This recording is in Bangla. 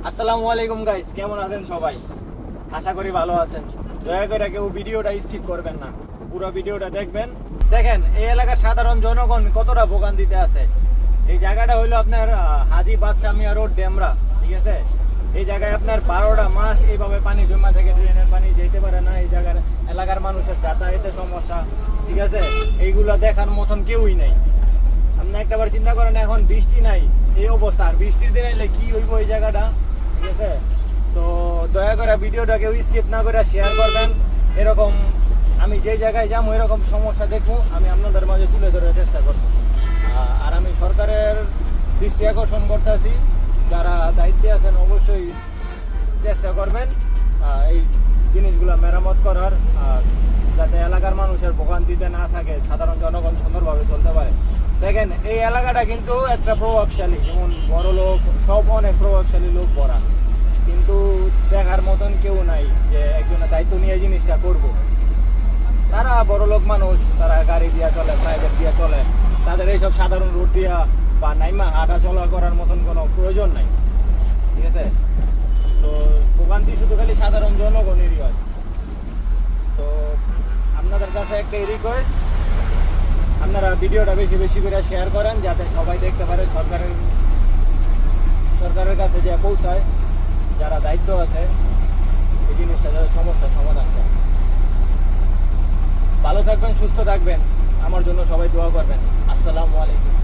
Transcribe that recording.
আসসালামু আলাইকুম গাইস, কেমন আছেন সবাই? আশা করি ভালো আছেন। দয়া করে কেউ ভিডিওটা স্কিপ করবেন না, পুরো ভিডিওটা দেখবেন। দেখেন এই এলাকার সাধারণ জনগণ কতটা ভোগান্তিতে আছে। এই জায়গাটা হইলো আপনার হাজী বাদশাহ মিয়া রোড, ডেমরা, ঠিক আছে? এই জায়গায় আপনার 12টা মাস এইভাবে পানি জমা থেকে ড্রেনের পানি যেতে পারে না। এই জায়গার এলাকার মানুষের যাতায়াতের সমস্যা, ঠিক আছে? এইগুলো দেখার মতন কেউই নেই। আপনি একটাবার চিন্তা করেন, এখন বৃষ্টি নাই, এই অবস্থা, আর বৃষ্টির দিনে এলে কি হইব এই জায়গাটা, ঠিক আছে? তো দয়া করে ভিডিওটা কেউ স্কিপ না করে শেয়ার করবেন। এরকম আমি যেই জায়গায় যাবো এরকম সমস্যা দেখবো, আমি আপনাদের মাঝে তুলে ধরার চেষ্টা করবো। আর আমি সরকারের দৃষ্টি আকর্ষণ করতেছি, যারা দায়িত্বে আছেন অবশ্যই চেষ্টা করবেন এই জিনিসগুলো মেরামত করার, যাতে এলাকার মানুষের ভোগান্তিতে না থাকে, সাধারণ জনগণ সুন্দরভাবে চলতে পারে। দেখেন এই এলাকাটা কিন্তু একটা প্রভাবশালী, যেমন বড় লোক সব অনেক প্রভাবশালী লোক ভরা, কিন্তু দেখার মতন কেউ নাই যে একজনের দায়িত্ব নিয়ে এই জিনিসটা করব। তারা বড় লোক মানুষ, তারা গাড়ি দিয়ে চলে, প্রাইভেট দিয়ে চলে, তাদের এইসব সাধারণ রোড দিয়া বা নাইমা হাঁটা চলা করার মতন কোনো প্রয়োজন নাই, ঠিক আছে? তো ভোগান্তি শুধু খালি সাধারণ জনগণেরই হয়। তো আপনাদের কাছে একটাই রিকোয়েস্ট, আপনারা ভিডিওটা বেশি বেশি করে শেয়ার করেন, যাতে সবাই দেখতে পারে, সরকারের কাছে যে পৌঁছায়, যারা দায়িত্ব আছে এই জিনিসটা যাতে সমস্যার সমাধান করে। ভালো থাকবেন, সুস্থ থাকবেন, আমার জন্য সবাই দোয়া করবেন। আসসালামু আলাইকুম।